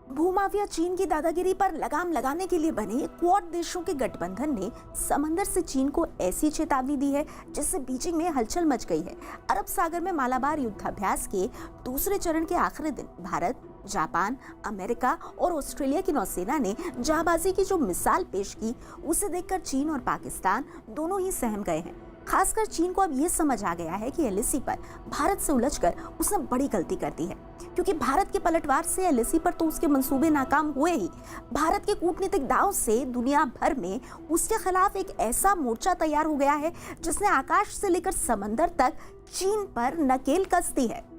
भूमाफिया चीन की दादागिरी पर लगाम लगाने के लिए बने क्वाड देशों के गठबंधन ने समंदर से चीन को ऐसी चेतावनी दी है जिससे बीजिंग में हलचल मच गई है। अरब सागर में मालाबार युद्धाभ्यास के दूसरे चरण के आखिरी दिन भारत, जापान, अमेरिका और ऑस्ट्रेलिया की नौसेना ने जाबाजी की जो मिसाल पेश की, उसे देखकर चीन और पाकिस्तान दोनों ही सहम गए हैं। खासकर चीन को अब यह समझ आ गया है कि एलएसी पर भारत से उलझकर उसने बड़ी गलती कर दी है, क्योंकि भारत के पलटवार से एलएसी पर तो उसके मंसूबे नाकाम हुए ही, भारत के कूटनीतिक दांव से दुनिया भर में उसके खिलाफ एक ऐसा मोर्चा तैयार हो गया है जिसने आकाश से लेकर समंदर तक चीन पर नकेल कस दी है।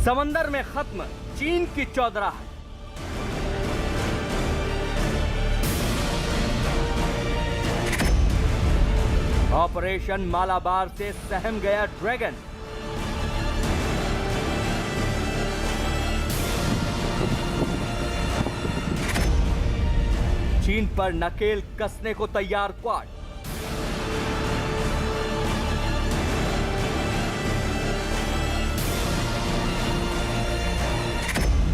समंदर में खत्म चीन की चौधराहट। ऑपरेशन मालाबार से सहम गया ड्रैगन। चीन पर नकेल कसने को तैयार क्वाड।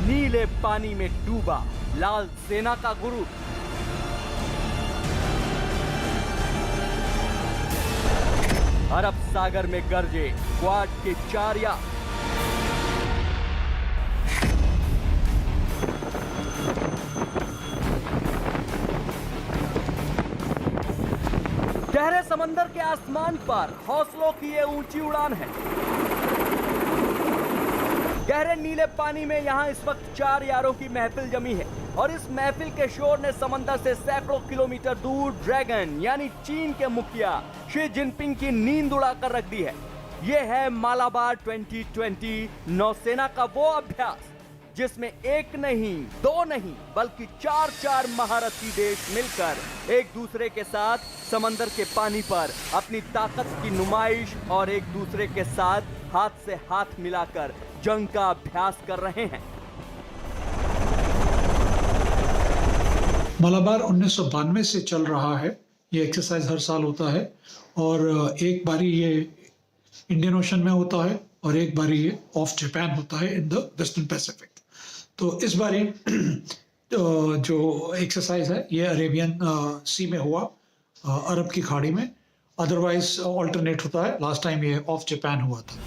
नीले पानी में डूबा लाल सेना का गुरु। अरब सागर में गरजे क्वाड के 4 याक। गहरे समंदर के आसमान पर हौसलों की ये ऊंची उड़ान है। गहरे नीले पानी में यहां इस वक्त 4 यारों की महफिल जमी है और इस महफिल के शोर ने समंदर से सैकड़ों किलोमीटर दूर ड्रैगन यानी चीन के मुखिया शी जिनपिंग की नींद उड़ाकर रख दी है। यह है मालाबार 2020 नौसेना का वो अभ्यास जिसमें एक नहीं, 2 नहीं, बल्कि 4 महारथी देश मिलकर एक दूसरे के साथ समंदर के पानी पर अपनी ताकत की नुमाइश और एक दूसरे के साथ हाथ से हाथ मिलाकर जंग का अभ्यास कर रहे हैं। मालाबार 1992 से चल रहा है। ये एक्सरसाइज हर साल होता है और एक बारी ये इंडियन ओशन में होता है और एक बारी ये ऑफ जापान होता है इन द वेस्टर्न पैसिफिक। तो इस बारी जो एक्सरसाइज है ये अरेबियन सी में हुआ, अरब की खाड़ी में। अदरवाइज ऑल्टरनेट होता है। लास्ट टाइम ये ऑफ जापान हुआ था।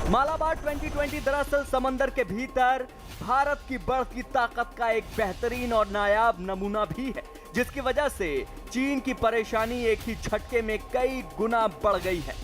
मालाबार 2020 दरअसल समंदर के भीतर भारत की बढ़ती ताकत का एक बेहतरीन और नायाब नमूना भी है, जिसकी वजह से चीन की परेशानी एक ही झटके में कई गुना बढ़ गई है।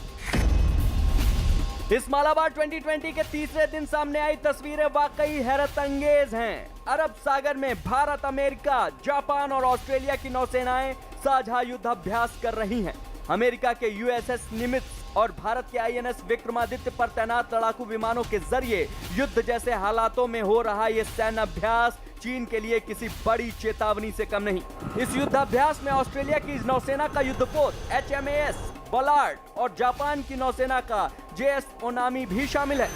इस मालाबार 2020 के तीसरे दिन सामने आई तस्वीरें वाकई हैरत अंगेज हैं। अरब सागर में भारत, अमेरिका, जापान और ऑस्ट्रेलिया की नौसेनाएं साझा युद्धाभ्यास कर रही हैं। अमेरिका के यूएसएस निमित्ज और भारत के आईएनएस विक्रमादित्य पर तैनात लड़ाकू विमानों के जरिए युद्ध जैसे हालातों में हो रहा यह सैन्य अभ्यास चीन के लिए किसी बड़ी चेतावनी से कम नहीं। इस युद्धाभ्यास में ऑस्ट्रेलिया की नौसेना का युद्धपोत HMAS बलार्ड और जापान की नौसेना का JS ओनामी भी शामिल है।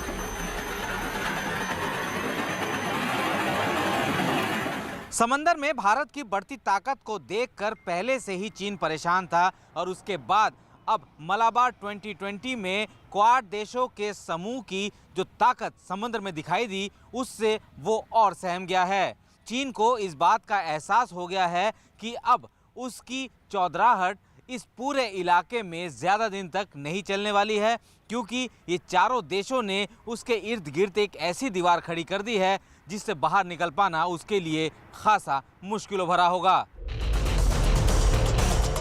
समंदर में भारत की बढ़ती ताकत को देखकर पहले से ही चीन परेशान था और उसके बाद अब मालाबार 2020 में क्वाड देशों के समूह की जो ताकत समुद्र में दिखाई दी, उससे वो और सहम गया है। चीन को इस बात का एहसास हो गया है कि अब उसकी चौधराहट इस पूरे इलाके में ज़्यादा दिन तक नहीं चलने वाली है, क्योंकि ये चारों देशों ने उसके इर्द गिर्द एक ऐसी दीवार खड़ी कर दी है जिससे बाहर निकल पाना उसके लिए खासा मुश्किल भरा होगा।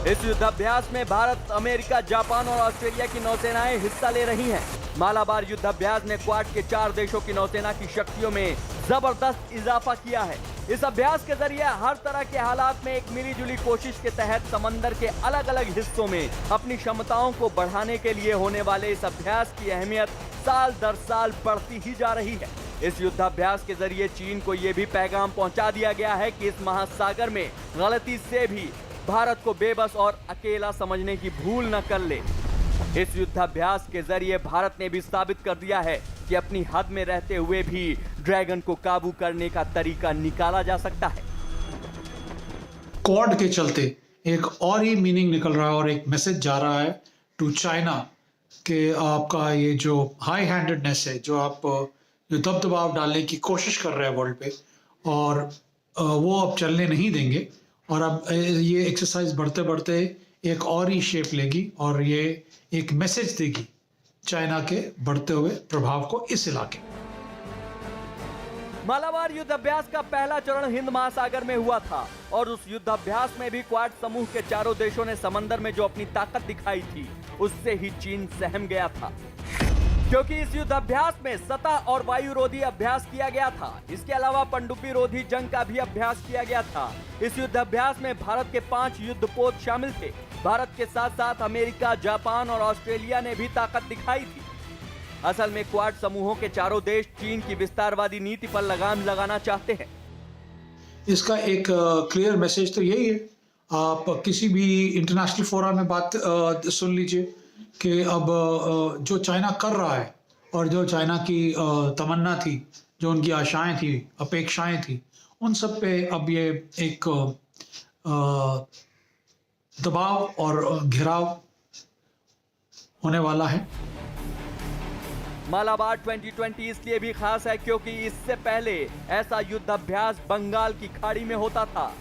इस युद्धाभ्यास में भारत, अमेरिका, जापान और ऑस्ट्रेलिया की नौसेनाएं हिस्सा ले रही हैं। मालाबार युद्धाभ्यास ने क्वाड के 4 देशों की नौसेना की शक्तियों में जबरदस्त इजाफा किया है। इस अभ्यास के जरिए हर तरह के हालात में एक मिलीजुली कोशिश के तहत समंदर के अलग अलग हिस्सों में अपनी क्षमताओं को बढ़ाने के लिए होने वाले इस अभ्यास की अहमियत साल दर साल बढ़ती ही जा रही है। इस युद्धाभ्यास के जरिए चीन को यह भी पैगाम पहुंचा दिया गया है कि इस महासागर में गलती से भी भारत को बेबस और अकेला समझने की भूल न कर ले। इस युद्धाभ्यास के जरिए भारत ने भी साबित कर दिया है कि अपनी हद में रहते हुए भी ड्रैगन को काबू करने का तरीका निकाला जा सकता है। क्वाड के चलते एक और ही मीनिंग निकल रहा है और एक मैसेज जा रहा है टू चाइना कि आपका ये जो हाई हैंडेडनेस है, जो आप जो दबदबाव डालने की कोशिश कर रहे हैं वर्ल्ड पे, और वो अब चलने नहीं देंगे। और अब ये एक्सरसाइज बढ़ते बढ़ते एक और ही शेप लेगी और ये एक मैसेज देगी चाइना के बढ़ते हुए प्रभाव को इस इलाके में। मालाबार युद्धाभ्यास का पहला चरण हिंद महासागर में हुआ था और उस युद्धाभ्यास में भी क्वाड समूह के चारों देशों ने समंदर में जो अपनी ताकत दिखाई थी उससे ही चीन सहम गया था, क्योंकि इस युद्धाभ्यास में सतह और वायु रोधी अभ्यास किया गया था। इसके अलावा पनडुब्बी रोधी जंग का भी अभ्यास किया गया था। इस युद्धाभ्यास में भारत के 5 युद्धपोत शामिल थे। भारत के साथ साथ अमेरिका, जापान और ऑस्ट्रेलिया ने भी ताकत दिखाई थी। असल में क्वाड समूहों के चारों देश चीन की विस्तारवादी नीति पर लगाम लगाना चाहते हैं। इसका एक क्लियर मैसेज तो यही है, आप किसी भी इंटरनेशनल फोरम में बात सुन लीजिए कि अब जो चाइना कर रहा है और जो चाइना की तमन्ना थी, जो उनकी आशाएं थी, अपेक्षाएं थी, उन सब पे अब ये एक दबाव और घेराव होने वाला है। मालाबार 2020 इसलिए भी खास है क्योंकि इससे पहले ऐसा युद्धाभ्यास बंगाल की खाड़ी में होता था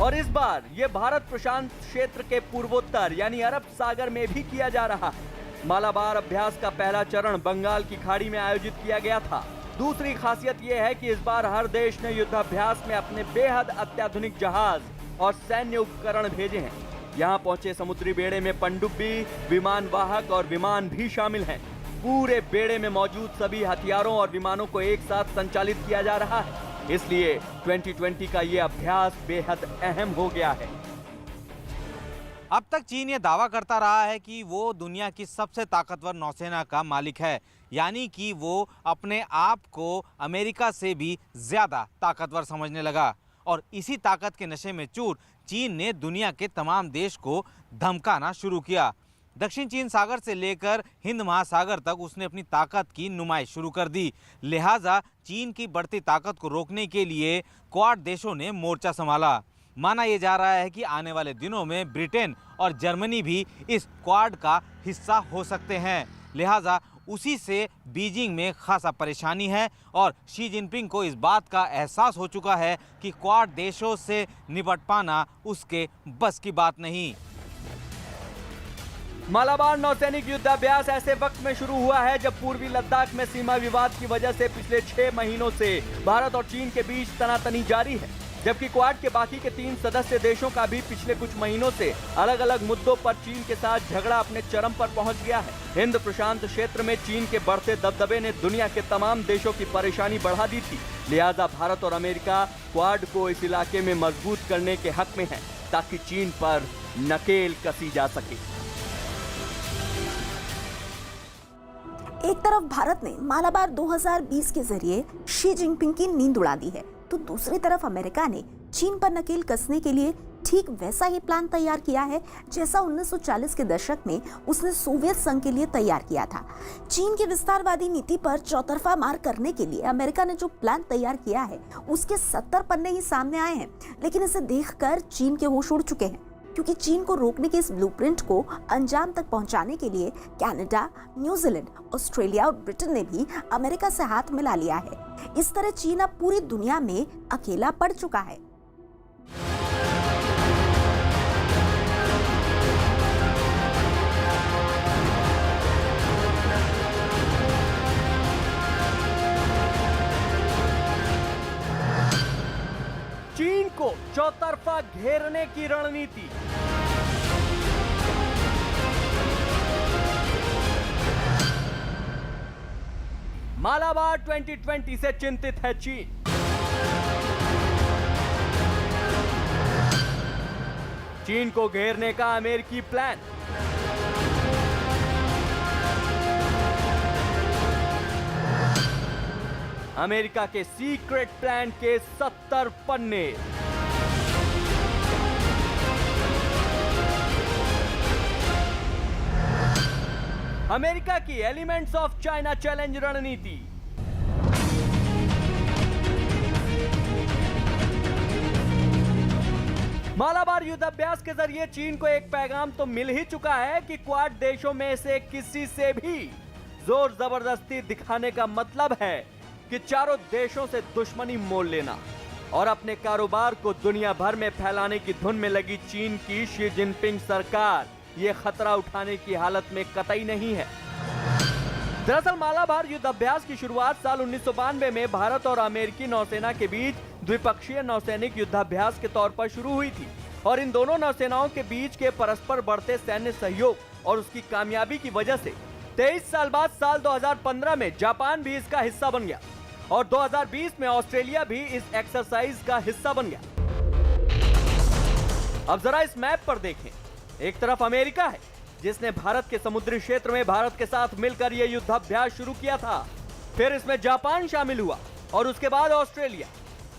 और इस बार ये भारत प्रशांत क्षेत्र के पूर्वोत्तर यानी अरब सागर में भी किया जा रहा है। मालाबार अभ्यास का पहला चरण बंगाल की खाड़ी में आयोजित किया गया था। दूसरी खासियत यह है कि इस बार हर देश ने युद्धाभ्यास में अपने बेहद अत्याधुनिक जहाज और सैन्य उपकरण भेजे हैं। यहाँ पहुंचे समुद्री बेड़े में पनडुब्बी, विमान वाहक और विमान भी शामिल हैं। पूरे बेड़े में मौजूद सभी हथियारों और विमानों को एक साथ संचालित किया जा रहा है, इसलिए 2020 का ये अभ्यास बेहद अहम हो गया है। अब तक चीन ये दावा करता रहा है कि वो दुनिया की सबसे ताकतवर नौसेना का मालिक है, यानी कि वो अपने आप को अमेरिका से भी ज्यादा ताकतवर समझने लगा और इसी ताकत के नशे में चूर चीन ने दुनिया के तमाम देश को धमकाना शुरू किया। दक्षिण चीन सागर से लेकर हिंद महासागर तक उसने अपनी ताकत की नुमाइश शुरू कर दी। लिहाजा चीन की बढ़ती ताकत को रोकने के लिए क्वाड देशों ने मोर्चा संभाला। माना यह जा रहा है कि आने वाले दिनों में ब्रिटेन और जर्मनी भी इस क्वाड का हिस्सा हो सकते हैं। लिहाजा उसी से बीजिंग में खासा परेशानी है और शी जिनपिंग को इस बात का एहसास हो चुका है कि क्वाड देशों से निपट पाना उसके बस की बात नहीं। मालाबार नौसैनिक युद्धाभ्यास ऐसे वक्त में शुरू हुआ है जब पूर्वी लद्दाख में सीमा विवाद की वजह से पिछले 6 महीनों से भारत और चीन के बीच तनातनी जारी है, जबकि क्वाड के बाकी के 3 सदस्य देशों का भी पिछले कुछ महीनों से अलग अलग मुद्दों पर चीन के साथ झगड़ा अपने चरम पर पहुंच गया है। हिंद प्रशांत क्षेत्र में चीन के बढ़ते दबदबे ने दुनिया के तमाम देशों की परेशानी बढ़ा दी थी। लिहाजा भारत और अमेरिका क्वाड को इस इलाके में मजबूत करने के हक में है ताकि चीन पर नकेल कसी जा सके। एक तरफ भारत ने मालाबार 2020 के जरिए शी जिनपिंग की नींद उड़ा दी है, तो दूसरी तरफ अमेरिका ने चीन पर नकेल कसने के लिए ठीक वैसा ही प्लान तैयार किया है जैसा 1940 के दशक में उसने सोवियत संघ के लिए तैयार किया था। चीन की विस्तारवादी नीति पर चौतरफा मार करने के लिए अमेरिका ने जो प्लान तैयार किया है उसके 70 पन्ने ही सामने आए हैं, लेकिन इसे देखकर चीन के होश उड़ चुके हैं, क्योंकि चीन को रोकने के इस ब्लूप्रिंट को अंजाम तक पहुंचाने के लिए कनाडा, न्यूजीलैंड, ऑस्ट्रेलिया और ब्रिटेन ने भी अमेरिका से हाथ मिला लिया है। इस तरह चीन अब पूरी दुनिया में अकेला पड़ चुका है। चीन को चौतरफा घेरने की रणनीति। मालाबार 2020 से चिंतित है चीन। चीन को घेरने का अमेरिकी प्लान। अमेरिका के सीक्रेट प्लान के 70 पन्ने। अमेरिका की एलिमेंट्स ऑफ चाइना चैलेंज रणनीति। युद्धाभ्यास के जरिए चीन को एक पैगाम तो मिल ही चुका है कि क्वाड देशों में से किसी से भी जोर जबरदस्ती दिखाने का मतलब है कि चारों देशों से दुश्मनी मोल लेना और अपने कारोबार को दुनिया भर में फैलाने की धुन में लगी चीन की शी जिनपिंग सरकार ये खतरा उठाने की हालत में कतई नहीं है। दरअसल मालाबार युद्धाभ्यास की शुरुआत साल 1992 में भारत और अमेरिकी नौसेना के बीच द्विपक्षीय नौसैनिक युद्धाभ्यास के तौर पर शुरू हुई थी और इन दोनों नौसेनाओं के बीच के परस्पर बढ़ते सैन्य सहयोग और उसकी कामयाबी की वजह से 23 साल बाद साल 2015 में जापान भी इसका हिस्सा बन गया और 2020 में ऑस्ट्रेलिया भी इस एक्सरसाइज का हिस्सा बन गया। अब जरा इस मैप पर देखें, एक तरफ अमेरिका है जिसने भारत के समुद्री क्षेत्र में भारत के साथ मिलकर यह युद्धाभ्यास शुरू किया था, फिर इसमें जापान शामिल हुआ और उसके बाद ऑस्ट्रेलिया,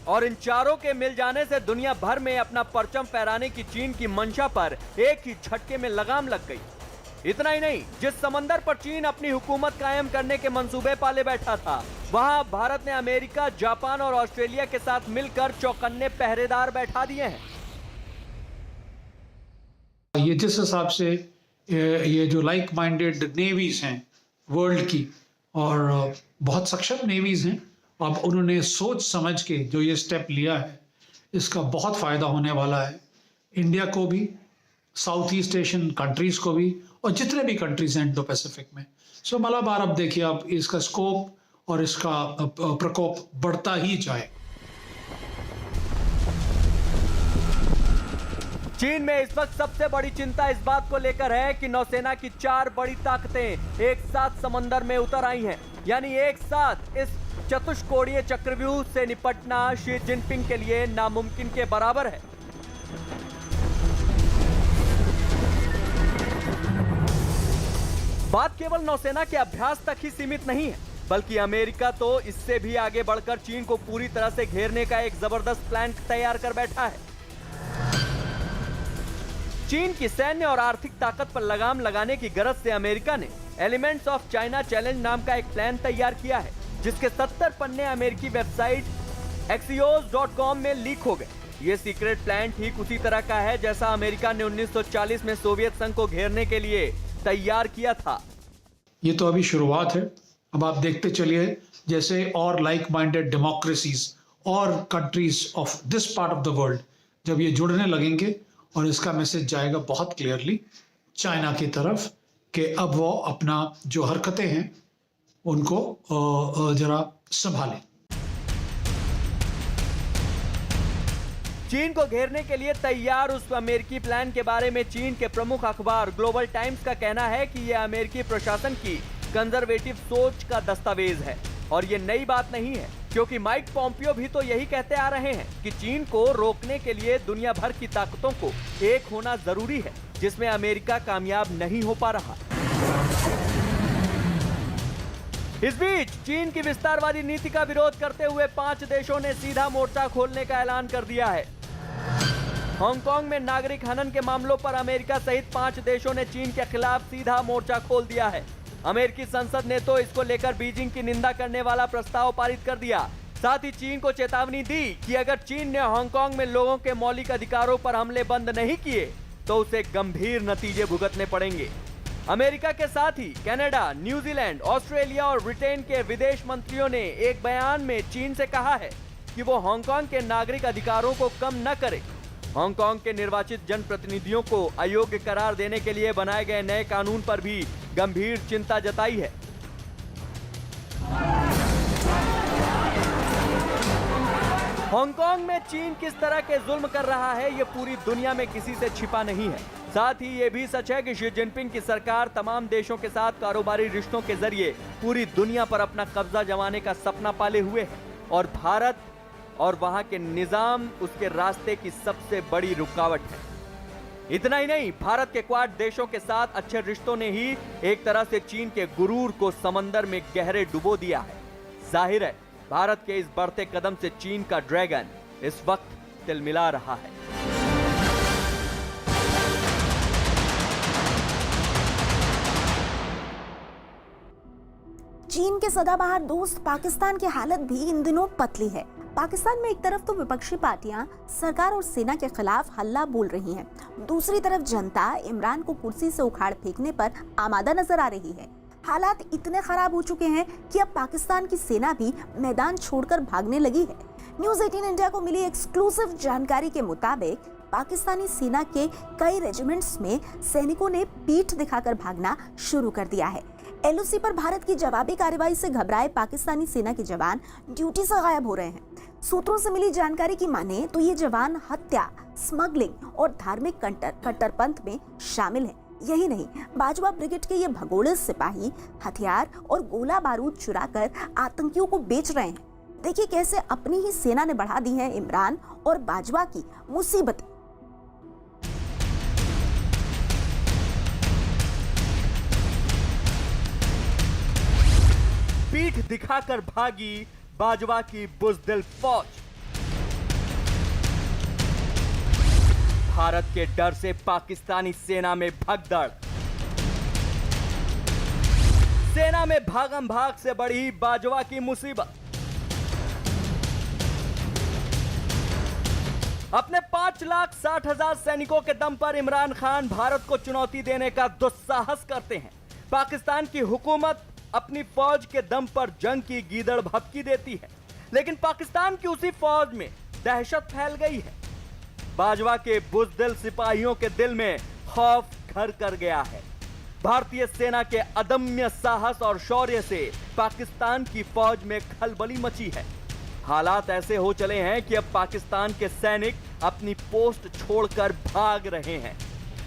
और इन चारों के मिल जाने से दुनिया भर में अपना परचम फहराने की चीन की मंशा पर एक ही झटके में लगाम लग गई। इतना ही नहीं, जिस समंदर पर चीन अपनी हुकूमत कायम करने के मंसूबे पाले बैठा था, वहां भारत ने अमेरिका, जापान और ऑस्ट्रेलिया के साथ मिलकर चौकन्ने पहरेदार बैठा दिए हैं। ये जिस हिसाब से ये जो लाइक माइंडेड नेवीज हैं वर्ल्ड की और बहुत सक्षम नेवीज हैं, अब उन्होंने सोच समझ के जो ये स्टेप लिया है इसका बहुत फ़ायदा होने वाला है इंडिया को भी, साउथ ईस्ट एशियन कंट्रीज़ को भी और जितने भी कंट्रीज़ हैं इंडो पैसिफिक में। सो मालाबार अब देखिए आप इसका स्कोप और इसका प्रकोप बढ़ता ही जाए। चीन में इस वक्त सबसे बड़ी चिंता इस बात को लेकर है कि नौसेना की 4 बड़ी ताकतें एक साथ समंदर में उतर आई हैं, यानी एक साथ इस चतुष्कोणीय चक्रव्यूह से निपटना शी जिनपिंग के लिए नामुमकिन के बराबर है। बात केवल नौसेना के अभ्यास तक ही सीमित नहीं है, बल्कि अमेरिका तो इससे भी आगे बढ़कर चीन को पूरी तरह से घेरने का एक जबरदस्त प्लान तैयार कर बैठा है। चीन की सैन्य और आर्थिक ताकत पर लगाम लगाने की गरज से अमेरिका ने एलिमेंट्स ऑफ चाइना चैलेंज नाम का एक प्लान तैयार किया है, जिसके 70 पन्ने अमेरिकी वेबसाइट axios.com में लीक हो गए। ये सीक्रेट प्लान ठीक उसी तरह का है जैसा अमेरिका ने 1940 में सोवियत संघ को घेरने के लिए तैयार किया था। ये तो अभी शुरुआत है, अब आप देखते चलिए जैसे और लाइक माइंडेड डेमोक्रेसीज और countries of this part of the world जब ये जुड़ने लगेंगे और इसका मैसेज जाएगा बहुत क्लियरली चाइना की तरफ कि अब वो अपना जो हरकतें हैं उनको जरा संभालें। चीन को घेरने के लिए तैयार उस अमेरिकी प्लान के बारे में चीन के प्रमुख अखबार ग्लोबल टाइम्स का कहना है कि यह अमेरिकी प्रशासन की कंजर्वेटिव सोच का दस्तावेज है और ये नई बात नहीं है, क्योंकि माइक पॉम्पियो भी तो यही कहते आ रहे हैं कि चीन को रोकने के लिए दुनिया भर की ताकतों को एक होना जरूरी है, जिसमें अमेरिका कामयाब नहीं हो पा रहा। इस बीच चीन की विस्तारवादी नीति का विरोध करते हुए 5 देशों ने सीधा मोर्चा खोलने का ऐलान कर दिया है। हांगकांग में नागरिक हनन के मामलों पर अमेरिका सहित 5 देशों ने चीन के खिलाफ सीधा मोर्चा खोल दिया है। अमेरिकी संसद ने तो इसको लेकर बीजिंग की निंदा करने वाला प्रस्ताव पारित कर दिया। साथ ही चीन को चेतावनी दी कि अगर चीन ने हांगकांग में लोगों के मौलिक अधिकारों पर हमले बंद नहीं किए तो उसे गंभीर नतीजे भुगतने पड़ेंगे। अमेरिका के साथ ही कनाडा, न्यूजीलैंड, ऑस्ट्रेलिया और ब्रिटेन के विदेश मंत्रियों ने एक बयान में चीन से कहा है कि वो हांगकांग के नागरिक अधिकारों को कम न करे। हांगकांग के निर्वाचित जनप्रतिनिधियों को अयोग्य करार देने के लिए बनाए गए नए कानून पर भी गंभीर चिंता जताई है। हांगकांग में चीन किस तरह के जुल्म कर रहा है, ये पूरी दुनिया में किसी से छिपा नहीं है। साथ ही ये भी सच है कि शी जिनपिंग की सरकार तमाम देशों के साथ कारोबारी रिश्तों के जरिए पूरी दुनिया पर अपना कब्जा जमाने का सपना पाले हुए है और भारत और वहां के निजाम उसके रास्ते की सबसे बड़ी रुकावट है। इतना ही नहीं, भारत के क्वाड देशों के साथ अच्छे रिश्तों ने ही एक तरह से चीन के गुरूर को समंदर में गहरे डुबो दिया है। जाहिर है भारत के इस बढ़ते कदम से चीन का ड्रैगन इस वक्त तिलमिला रहा है। चीन के सदाबहार दोस्त पाकिस्तान की हालत भी इन दिनों पतली है। पाकिस्तान में एक तरफ तो विपक्षी पार्टियां सरकार और सेना के खिलाफ हल्ला बोल रही हैं, दूसरी तरफ जनता इमरान को कुर्सी से उखाड़ फेंकने पर आमादा नजर आ रही है। हालात इतने खराब हो चुके हैं कि अब पाकिस्तान की सेना भी मैदान छोड़कर भागने लगी है। न्यूज़ 18 इंडिया को मिली एक्सक्लूसिव जानकारी के मुताबिक पाकिस्तानी सेना के कई रेजिमेंट्स में सैनिकों ने पीठ दिखाकर भागना शुरू कर दिया है। एलओसी पर भारत की जवाबी कार्रवाई से घबराए पाकिस्तानी सेना के जवान ड्यूटी से गायब हो रहे हैं। सूत्रों से मिली जानकारी की माने तो ये जवान हत्या, स्मगलिंग और धार्मिक कट्टरपंथ में शामिल हैं। यही नहीं, बाजवा ब्रिगेड के ये भगोड़े सिपाही हथियार और गोला बारूद चुराकर आतंकियों को बेच रहे हैं। देखिए कैसे अपनी ही सेना ने बढ़ा दी है इमरान और बाजवा की मुसीबतें। पीठ दिखाकर भागी बाजवा की बुज़दिल फौज। भारत के डर से पाकिस्तानी सेना में भगदड़। सेना में भागम भाग से बढ़ी बाजवा की मुसीबत। अपने 5,60,000 सैनिकों के दम पर इमरान खान भारत को चुनौती देने का दुस्साहस करते हैं। पाकिस्तान की हुकूमत अपनी फौज के दम पर जंग की गीदड़ भभकी देती है, लेकिन पाकिस्तान की उसी फौज में दहशत फैल गई है। बाजवा के बुज़दिल सिपाहियों के दिल में खौफ घर कर गया है। भारतीय सेना के अदम्य साहस और शौर्य से पाकिस्तान की फौज में खलबली मची है। हालात ऐसे हो चले हैं कि अब पाकिस्तान के सैनिक अपनी पोस्ट छोड़कर भाग रहे हैं।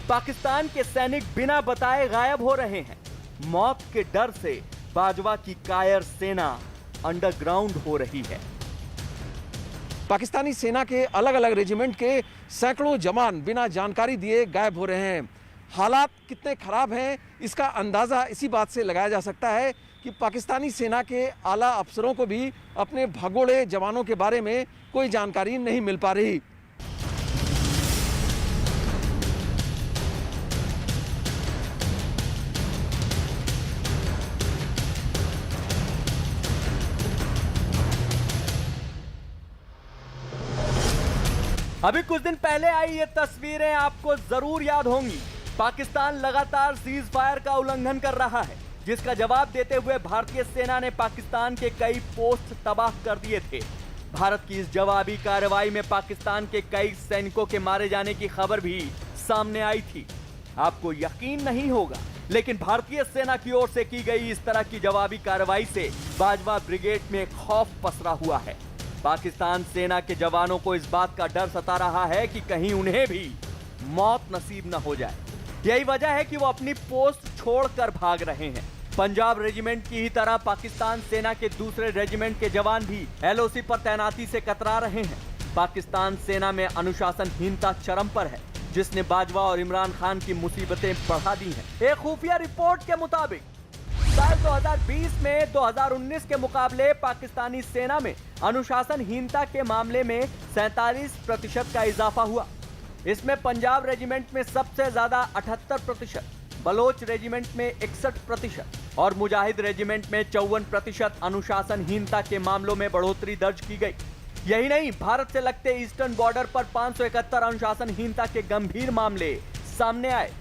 पाकिस्तान के सैनिक बिना बताए गायब हो रहे हैं। मौत के डर से बाजवा की कायर सेना अंडरग्राउंड हो रही है। पाकिस्तानी सेना के अलग अलग रेजिमेंट के सैकड़ों जवान बिना जानकारी दिए गायब हो रहे हैं। हालात कितने खराब हैं इसका अंदाज़ा इसी बात से लगाया जा सकता है कि पाकिस्तानी सेना के आला अफसरों को भी अपने भगोड़े जवानों के बारे में कोई जानकारी नहीं मिल पा रही। अभी कुछ दिन पहले आई ये तस्वीरें आपको जरूर याद होंगी। पाकिस्तान लगातार सीज फायर का उल्लंघन कर रहा है, जिसका जवाब देते हुए भारतीय सेना ने पाकिस्तान के कई पोस्ट तबाह कर दिए थे। भारत की इस जवाबी कार्रवाई में पाकिस्तान के कई सैनिकों के मारे जाने की खबर भी सामने आई थी। आपको यकीन नहीं होगा, लेकिन भारतीय सेना की ओर से की गई इस तरह की जवाबी कार्रवाई से बाजवा ब्रिगेड में खौफ पसरा हुआ है। पाकिस्तान सेना के जवानों को इस बात का डर सता रहा है कि कहीं उन्हें भी मौत नसीब न हो जाए। यही वजह है कि वो अपनी पोस्ट छोड़कर भाग रहे हैं। पंजाब रेजिमेंट की ही तरह पाकिस्तान सेना के दूसरे रेजिमेंट के जवान भी एलओसी पर तैनाती से कतरा रहे हैं। पाकिस्तान सेना में अनुशासनहीनता चरम पर है, जिसने बाजवा और इमरान खान की मुसीबतें बढ़ा दी हैं। एक खुफिया रिपोर्ट के मुताबिक साल 2020 में 2019 के मुकाबले पाकिस्तानी सेना में अनुशासनहीनता के मामले में 47% का इजाफा हुआ। इसमें पंजाब रेजिमेंट में सबसे ज्यादा 78%, बलोच रेजिमेंट में 61% और मुजाहिद रेजिमेंट में 54% अनुशासनहीनता के मामलों में बढ़ोतरी दर्ज की गई। यही नहीं, भारत से लगते ईस्टर्न बॉर्डर पर 571 अनुशासनहीनता के गंभीर मामले सामने आए।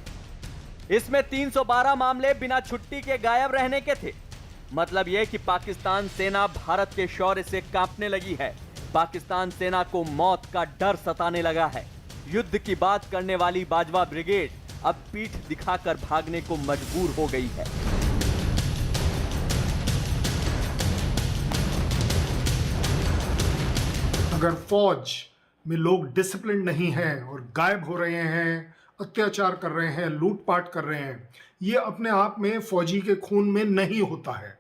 इसमें 312 मामले बिना छुट्टी के गायब रहने के थे। मतलब यह कि पाकिस्तान सेना भारत के शौर्य से कांपने लगी है। पाकिस्तान सेना को मौत का डर सताने लगा है। युद्ध की बात करने वाली बाजवा ब्रिगेड अब पीठ दिखाकर भागने को मजबूर हो गई है। अगर फौज में लोग डिसिप्लिन नहीं हैं और गायब हो रहे हैं, अत्याचार कर रहे हैं, लूटपाट कर रहे हैं, ये अपने आप में फौजी के खून में नहीं होता है।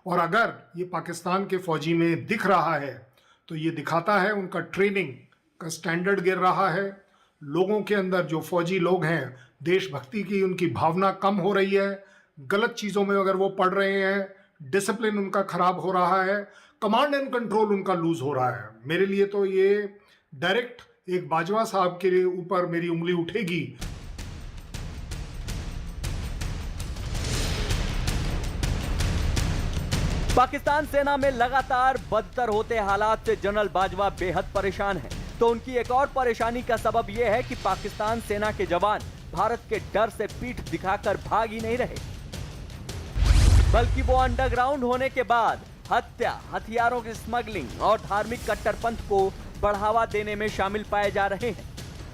और अगर ये पाकिस्तान के फौजी में दिख रहा है तो ये दिखाता है उनका ट्रेनिंग का स्टैंडर्ड गिर रहा है। लोगों के अंदर जो फौजी लोग हैं, देशभक्ति की उनकी भावना कम हो रही है। गलत चीज़ों में अगर वो पढ़ रहे हैं, डिसिप्लिन उनका खराब हो रहा है, कमांड एंड कंट्रोल उनका लूज हो रहा है। मेरे लिए तो ये डायरेक्ट एक बाजवा साहब के ऊपर मेरी उंगली उठेगी। पाकिस्तान सेना में लगातार बदतर होते हालात से जनरल बाजवा बेहद परेशान हैं। तो उनकी एक और परेशानी का सबब यह है कि पाकिस्तान सेना के जवान भारत के डर से पीठ दिखाकर भाग ही नहीं रहे, बल्कि वो अंडरग्राउंड होने के बाद हत्या, हथियारों की स्मगलिंग और धार्मिक कट्टरपंथ को बढ़ावा देने में शामिल पाए जा रहे हैं।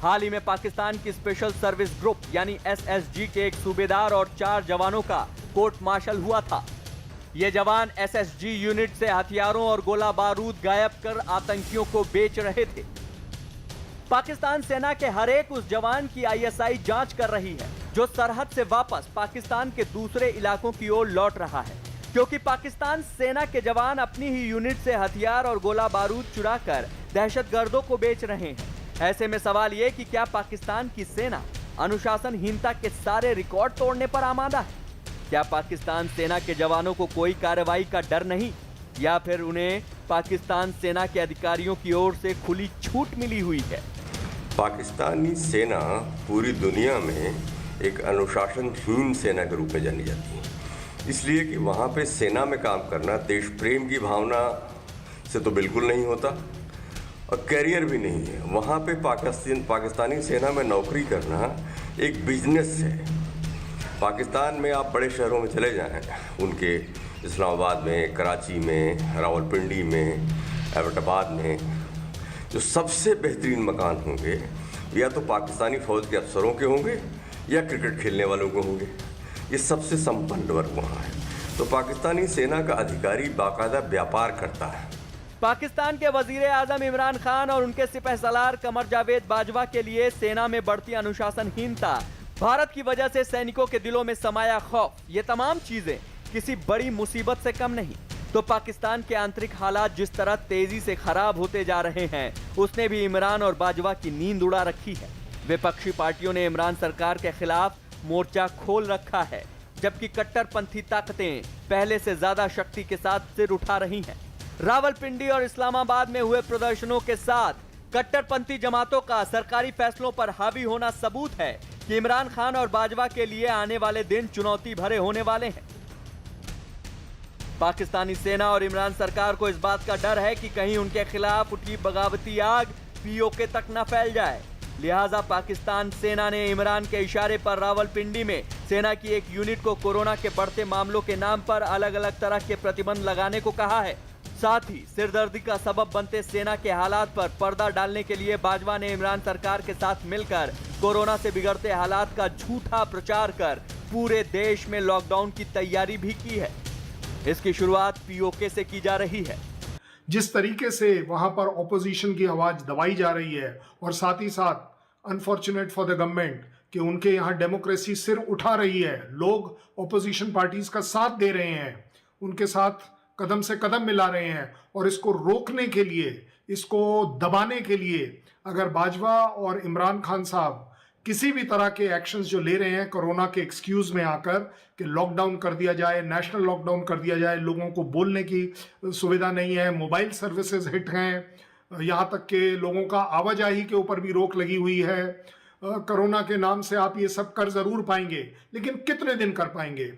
हाल ही में पाकिस्तान की स्पेशल सर्विस ग्रुप यानी एसएसजी के एक सूबेदार और 4 जवानों का कोर्ट मार्शल हुआ था। ये जवान एसएसजी यूनिट से हथियारों और गोला बारूद गायब कर आतंकियों को बेच रहे थे। पाकिस्तान सेना के हर एक उस जवान की आईएसआई जांच कर रही है जो सरहद से वापस पाकिस्तान के दूसरे इलाकों की ओर लौट रहा है, क्योंकि पाकिस्तान सेना के जवान अपनी ही यूनिट से हथियार और गोला बारूद चुराकर दहशतगर्दों को बेच रहे हैं। ऐसे में सवाल ये कि क्या पाकिस्तान की सेना अनुशासनहीनता के सारे रिकॉर्ड तोड़ने पर आमादा है? क्या पाकिस्तान सेना के जवानों को कोई कार्रवाई का डर नहीं, या फिर उन्हें पाकिस्तान सेना के अधिकारियों की ओर से खुली छूट मिली हुई है? पाकिस्तानी सेना पूरी दुनिया में एक अनुशासनहीन सेना के रूप में जानी जाती है, इसलिए कि वहाँ पे सेना में काम करना देश प्रेम की भावना से तो बिल्कुल नहीं होता और कैरियर भी नहीं है। वहाँ पे पाकिस्तानी सेना में नौकरी करना एक बिजनेस है। पाकिस्तान में आप बड़े शहरों में चले जाएं, उनके इस्लामाबाद में, कराची में, रावलपिंडी में, एबटाबाद में जो सबसे बेहतरीन मकान होंगे या तो पाकिस्तानी फ़ौज के अफसरों के होंगे या क्रिकेट खेलने वालों के होंगे। ये सबसे संपन्न वर्ग वहाँ है। तो पाकिस्तानी सेना का अधिकारी बाकायदा व्यापार करता है। पाकिस्तान के वजीर आजम इमरान खान और उनके सिपहसालार कमर जावेद बाजवा के लिए सेना में बढ़ती अनुशासनहीनता, भारत की वजह से सैनिकों के दिलों में समाया खौफ, ये तमाम चीजें किसी बड़ी मुसीबत से कम नहीं। तो पाकिस्तान के आंतरिक हालात जिस तरह तेजी से खराब होते जा रहे हैं, उसने भी इमरान और बाजवा की नींद उड़ा रखी है। विपक्षी पार्टियों ने इमरान सरकार के खिलाफ मोर्चा खोल रखा है, जबकि कट्टरपंथी ताकतें पहले से ज्यादा शक्ति के साथ सिर उठा रही हैं। रावलपिंडी और इस्लामाबाद में हुए प्रदर्शनों के साथ कट्टरपंथी जमातों का सरकारी फैसलों पर हावी होना सबूत है कि इमरान खान और बाजवा के लिए आने वाले दिन चुनौती भरे होने वाले हैं। पाकिस्तानी सेना और इमरान सरकार को इस बात का डर है कि कहीं उनके खिलाफ उठी बगावती आग पीओके तक न फैल जाए। लिहाजा पाकिस्तान सेना ने इमरान के इशारे पर रावलपिंडी में सेना की एक यूनिट को कोरोना के बढ़ते मामलों के नाम पर अलग अलग तरह के प्रतिबंध लगाने को कहा है। साथ ही सिरदर्दी का सबब बनते सेना के हालात पर पर्दा डालने के लिए बाजवा ने इमरान सरकार के साथ मिलकर कोरोना से बिगड़ते हालात का झूठा प्रचार कर पूरे देश में लॉकडाउन की तैयारी भी की है। इसकी शुरुआत पीओके से की जा रही है। जिस तरीके से वहां पर ऑपोजिशन की आवाज दबाई जा रही है और साथ ही साथ अनफॉर्चुनेट फॉर द गवर्नमेंट कि उनके यहाँ डेमोक्रेसी सिर उठा रही है, लोग ऑपोजिशन पार्टीज का साथ दे रहे हैं, उनके साथ कदम से कदम मिला रहे हैं। और इसको रोकने के लिए, इसको दबाने के लिए अगर बाजवा और इमरान खान साहब किसी भी तरह के एक्शंस जो ले रहे हैं कोरोना के एक्सक्यूज में आकर कि लॉकडाउन कर दिया जाए, नेशनल लॉकडाउन कर दिया जाए, लोगों को बोलने की सुविधा नहीं है, मोबाइल सर्विसेज हिट हैं, यहाँ तक कि लोगों का आवाजाही के ऊपर भी रोक लगी हुई है। कोरोना के नाम से आप ये सब कर जरूर पाएंगे, लेकिन कितने दिन कर पाएंगे?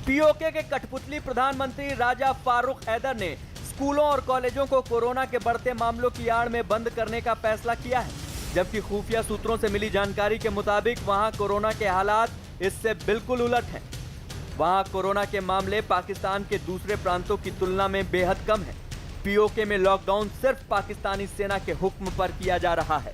पीओके के कठपुतली प्रधानमंत्री राजा फारूक हैदर ने स्कूलों और कॉलेजों को कोरोना के बढ़ते मामलों की आड़ में बंद करने का फैसला किया है, जबकि खुफिया सूत्रों से मिली जानकारी के मुताबिक वहां कोरोना के हालात इससे बिल्कुल उलट हैं। वहां कोरोना के मामले पाकिस्तान के दूसरे प्रांतों की तुलना में बेहद कम है। पीओके में लॉकडाउन सिर्फ पाकिस्तानी सेना के हुक्म पर किया जा रहा है।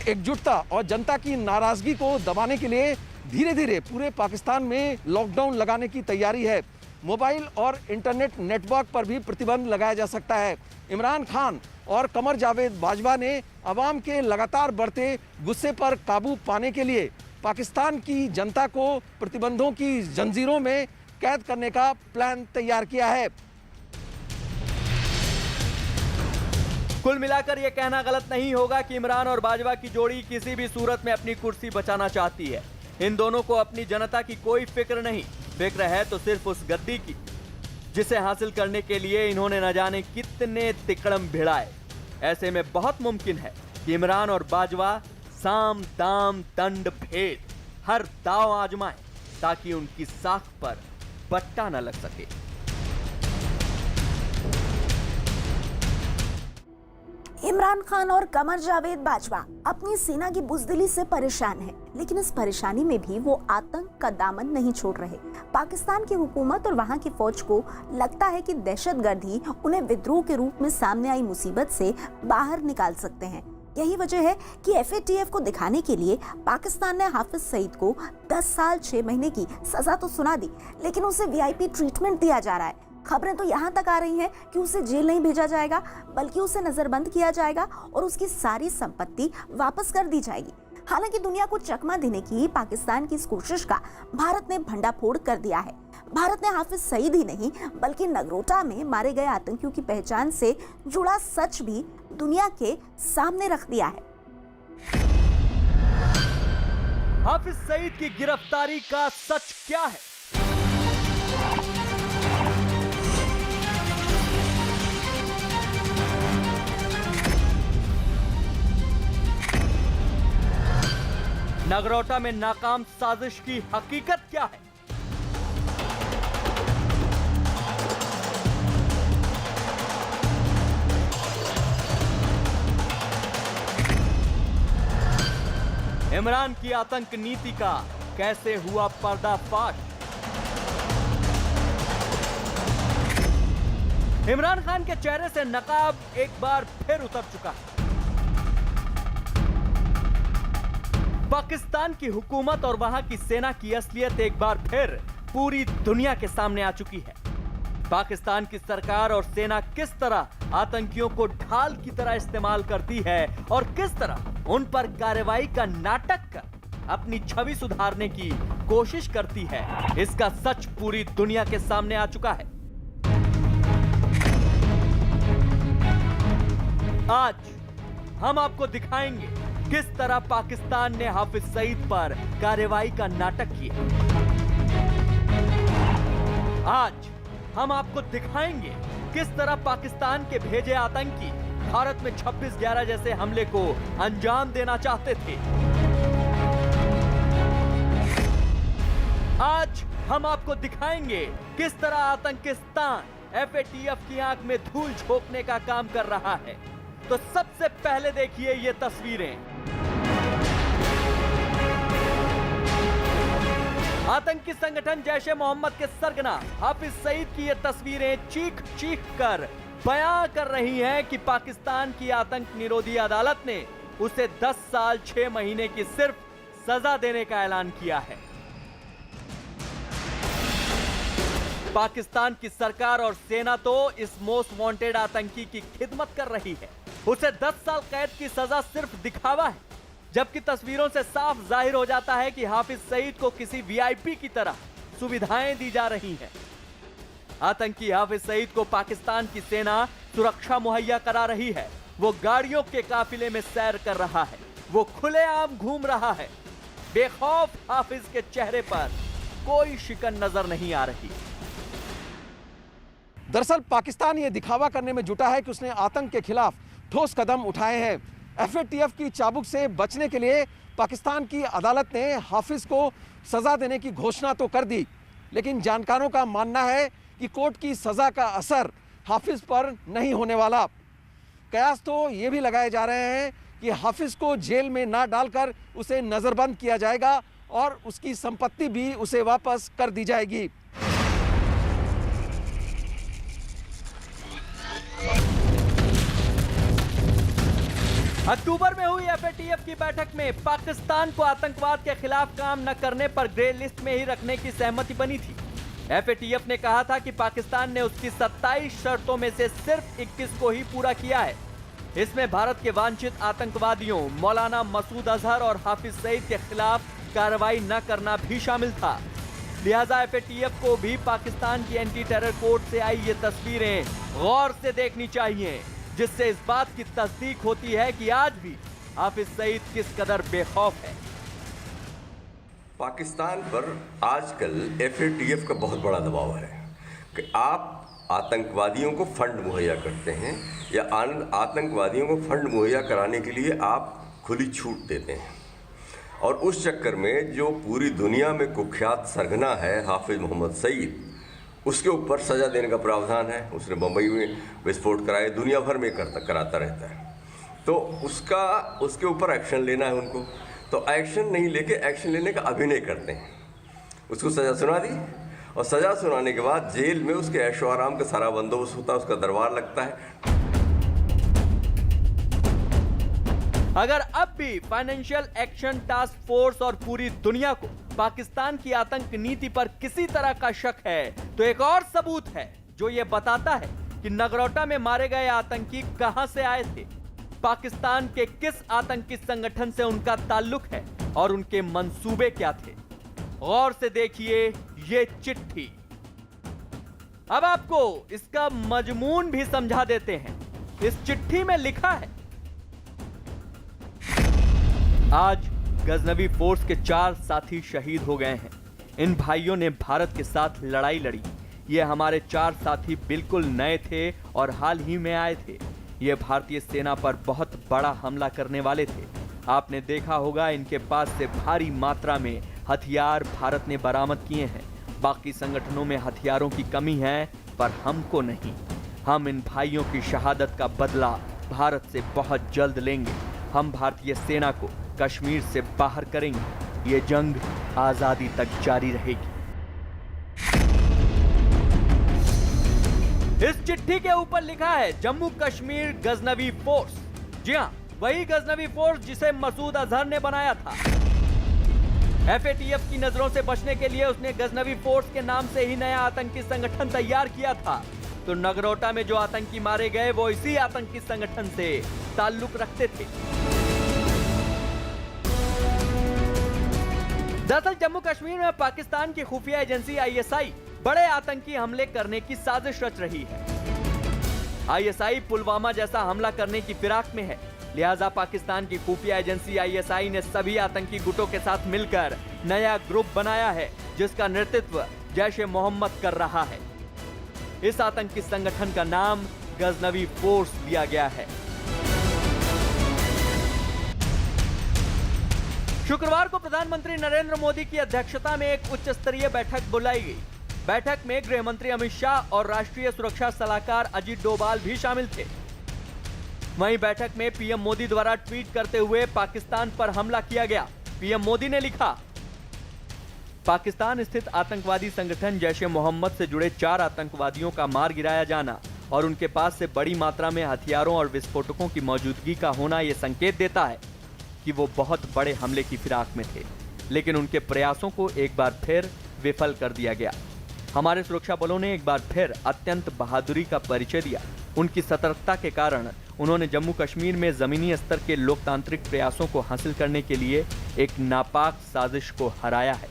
एकजुटता और जनता की नाराजगी को दबाने के लिए धीरे धीरे पूरे पाकिस्तान में लॉकडाउन लगाने की तैयारी है। मोबाइल और इंटरनेट नेटवर्क पर भी प्रतिबंध लगाया जा सकता है। इमरान खान और कमर जावेद बाजवा ने अवाम के लगातार बढ़ते गुस्से पर काबू पाने के लिए पाकिस्तान की जनता को प्रतिबंधों की जंजीरों में कैद करने का प्लान तैयार किया है। कुल मिलाकर यह कहना गलत नहीं होगा कि इमरान और बाजवा की जोड़ी किसी भी सूरत में अपनी कुर्सी बचाना चाहती है। इन दोनों को अपनी जनता की कोई फिक्र नहीं, फिक्र है तो सिर्फ उस गद्दी की। जिसे हासिल करने के लिए इन्होंने न जाने कितने तिकड़म भिड़ाए। ऐसे में बहुत मुमकिन है कि इमरान और बाजवा साम दाम दंड भेद हर दांव आजमाएं ताकि उनकी साख पर बट्टा न लग सके। इमरान खान और कमर जावेद बाजवा अपनी सेना की बुजदिली से परेशान हैं, लेकिन इस परेशानी में भी वो आतंक का दामन नहीं छोड़ रहे। पाकिस्तान की हुकूमत और वहां की फौज को लगता है कि दहशतगर्द ही उन्हें विद्रोह के रूप में सामने आई मुसीबत से बाहर निकाल सकते हैं। यही वजह है कि FATF को दिखाने के लिए पाकिस्तान ने हाफिज सईद को 10 साल 6 महीने की सजा तो सुना दी, लेकिन उसे VIP ट्रीटमेंट दिया जा रहा है। खबरें तो यहाँ तक आ रही हैं कि उसे जेल नहीं भेजा जाएगा, बल्कि उसे नजरबंद किया जाएगा और उसकी सारी संपत्ति वापस कर दी जाएगी। हालांकि दुनिया को चकमा देने की पाकिस्तान की इस कोशिश का भारत ने भंडाफोड़ कर दिया है। भारत ने हाफिज सईद ही नहीं बल्कि नगरोटा में मारे गए आतंकियों की पहचान से जुड़ा सच भी दुनिया के सामने रख दिया है। हाफिज सईद की गिरफ्तारी का सच क्या है? नगरोटा में नाकाम साजिश की हकीकत क्या है? इमरान की आतंक नीति का कैसे हुआ पर्दाफाश? इमरान खान के चेहरे से नकाब एक बार फिर उतर चुका है। पाकिस्तान की हुकूमत और वहां की सेना की असलियत एक बार फिर पूरी दुनिया के सामने आ चुकी है। पाकिस्तान की सरकार और सेना किस तरह आतंकियों को ढाल की तरह इस्तेमाल करती है और किस तरह उन पर कार्रवाई का नाटक कर अपनी छवि सुधारने की कोशिश करती है, इसका सच पूरी दुनिया के सामने आ चुका है। आज हम आपको दिखाएंगे किस तरह पाकिस्तान ने हाफिज सईद पर कार्रवाई का नाटक किया। आज हम आपको दिखाएंगे किस तरह पाकिस्तान के भेजे आतंकी भारत में 26/11 जैसे हमले को अंजाम देना चाहते थे। आज हम आपको दिखाएंगे किस तरह आतंकिस्तान FATF की आंख में धूल झोंकने का काम कर रहा है। तो सबसे पहले देखिए ये तस्वीरें। आतंकी संगठन जैश-ए मोहम्मद के सरगना हाफिज सईद की ये तस्वीरें चीख चीख कर बयां कर रही हैं कि पाकिस्तान की आतंक निरोधी अदालत ने उसे 10 साल 6 महीने की सिर्फ सजा देने का ऐलान किया है। पाकिस्तान की सरकार और सेना तो इस मोस्ट वांटेड आतंकी की खिदमत कर रही है। उसे 10 साल कैद की सजा सिर्फ दिखावा है, जबकि तस्वीरों से साफ जाहिर हो जाता है कि हाफिज सईद को किसी VIP की तरह सुविधाएं दी जा रही हैं। आतंकी हाफिज सईद को पाकिस्तान की सेना सुरक्षा मुहैया करा रही है। वो गाड़ियों के काफिले में सैर कर रहा है, वो खुलेआम घूम रहा है। बेखौफ हाफिज के चेहरे पर कोई शिकन नजर नहीं आ रही। दरअसल पाकिस्तान ये दिखावा करने में जुटा है कि उसने आतंक के खिलाफ ठोस कदम उठाए हैं। FATF की चाबुक से बचने के लिए पाकिस्तान की अदालत ने हाफिज को सजा देने की घोषणा तो कर दी, लेकिन जानकारों का मानना है कि कोर्ट की सजा का असर हाफिज पर नहीं होने वाला। कयास तो ये भी लगाए जा रहे हैं कि हाफिज को जेल में ना डालकर उसे नजरबंद किया जाएगा और उसकी संपत्ति भी उसे वापस कर दी जाएगी। अक्टूबर में हुई FATF की बैठक में पाकिस्तान को आतंकवाद के खिलाफ काम न करने पर ग्रे लिस्ट में ही रखने की सहमति बनी थी। FATF ने कहा था कि पाकिस्तान ने उसकी 27 शर्तों में से सिर्फ 21 को ही पूरा किया है। इसमें भारत के वांछित आतंकवादियों मौलाना मसूद अजहर और हाफिज सईद के खिलाफ कार्रवाई न करना भी शामिल था। लिहाजा FATF को भी पाकिस्तान की एंटी टेरर कोर्ट से आई ये तस्वीरें गौर से देखनी चाहिए, जिससे इस बात की तस्दीक होती है कि आज भी हाफिज सईद किस कदर बेखौफ है। पाकिस्तान पर आजकल FATF का बहुत बड़ा दबाव है कि आप आतंकवादियों को फंड मुहैया करते हैं या आतंकवादियों को फंड मुहैया कराने के लिए आप खुली छूट देते हैं। और उस चक्कर में जो पूरी दुनिया में कुख्यात सरगना है हाफिज मोहम्मद सईद, उसके ऊपर सज़ा देने का प्रावधान है। उसने बम्बई में विस्फोट कराए, दुनिया भर में कराता रहता है, तो उसके ऊपर एक्शन लेना है उनको। तो एक्शन नहीं लेके एक्शन लेने का अभिनय करते हैं। उसको सज़ा सुना दी और सज़ा सुनाने के बाद जेल में उसके ऐशो आराम का सारा बंदोबस्त होता है, उसका दरबार लगता है। अगर अब भी फाइनेंशियल एक्शन टास्क फोर्स और पूरी दुनिया को पाकिस्तान की आतंक नीति पर किसी तरह का शक है, तो एक और सबूत है जो ये बताता है कि नगरोटा में मारे गए आतंकी कहां से आए थे, पाकिस्तान के किस आतंकी संगठन से उनका ताल्लुक है और उनके मंसूबे क्या थे। गौर से देखिए ये चिट्ठी। अब आपको इसका मजमून भी समझा देते हैं। इस चिट्ठी में लिखा है, आज गजनवी फोर्स के 4 साथी शहीद हो गए हैं। इन भाइयों ने भारत के साथ लड़ाई लड़ी। ये हमारे 4 साथी बिल्कुल नए थे और हाल ही में आए थे। ये भारतीय सेना पर बहुत बड़ा हमला करने वाले थे। आपने देखा होगा इनके पास से भारी मात्रा में हथियार भारत ने बरामद किए हैं। बाकी संगठनों में हथियारों की कमी है, पर हमको नहीं। हम इन भाइयों की शहादत का बदला भारत से बहुत जल्द लेंगे। हम भारतीय सेना को कश्मीर से बाहर करेंगे। ये जंग आजादी तक जारी रहेगी। इस चिट्ठी के ऊपर लिखा है जम्मू कश्मीर गजनवी फोर्स। जी हां, वही गजनवी फोर्स जिसे मसूद अजहर ने बनाया था। एफएटीएफ की नजरों से बचने के लिए उसने गजनवी फोर्स के नाम से ही नया आतंकी संगठन तैयार किया था। तो नगरोटा में जो आतंकी मारे गए वो इसी आतंकी संगठन से ताल्लुक रखते थे। दरअसल जम्मू कश्मीर में पाकिस्तान की खुफिया एजेंसी आईएसआई बड़े आतंकी हमले करने की साजिश रच रही है। आईएसआई पुलवामा जैसा हमला करने की फिराक में है। लिहाजा पाकिस्तान की खुफिया एजेंसी आईएसआई ने सभी आतंकी गुटों के साथ मिलकर नया ग्रुप बनाया है, जिसका नेतृत्व जैश-ए-मोहम्मद कर रहा है। इस आतंकी संगठन का नाम गजनवी फोर्स दिया गया है। शुक्रवार को प्रधानमंत्री नरेंद्र मोदी की अध्यक्षता में एक उच्च स्तरीय बैठक बुलाई गई। बैठक में गृह मंत्री अमित शाह और राष्ट्रीय सुरक्षा सलाहकार अजीत डोभाल भी शामिल थे। वहीं बैठक में पीएम मोदी द्वारा ट्वीट करते हुए पाकिस्तान पर हमला किया गया। पीएम मोदी ने लिखा, पाकिस्तान स्थित आतंकवादी संगठन जैश-ए-मोहम्मद से जुड़े 4 आतंकवादियों का मार गिराया जाना और उनके पास से बड़ी मात्रा में हथियारों और विस्फोटकों की मौजूदगी का होना यह संकेत देता है कि वो बहुत बड़े हमले की फिराक में थे, लेकिन उनके प्रयासों को एक बार फिर विफल कर दिया गया। हमारे सुरक्षा बलों ने एक बार फिर अत्यंत बहादुरी का परिचय दिया। उनकी सतर्कता के कारण उन्होंने जम्मू कश्मीर में जमीनी स्तर के लोकतांत्रिक प्रयासों को हासिल करने के लिए एक नापाक साजिश को हराया है।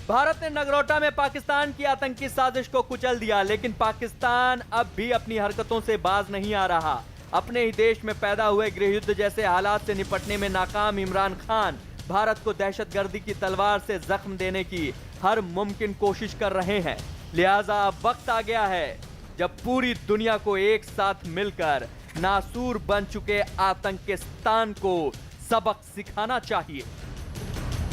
भारत ने नगरोटा में पाकिस्तान की आतंकी साजिश को कुचल दिया, लेकिन पाकिस्तान अब भी अपनी हरकतों से बाज नहीं आ रहा। अपने ही देश में पैदा हुए गृह युद्ध जैसे हालात से निपटने में नाकाम इमरान खान भारत को दहशतगर्दी की तलवार से जख्म देने की हर मुमकिन कोशिश कर रहे हैं। लिहाजा अब वक्त आ गया है जब पूरी दुनिया को एक साथ मिलकर नासूर बन चुके आतंकिस्तान को सबक सिखाना चाहिए।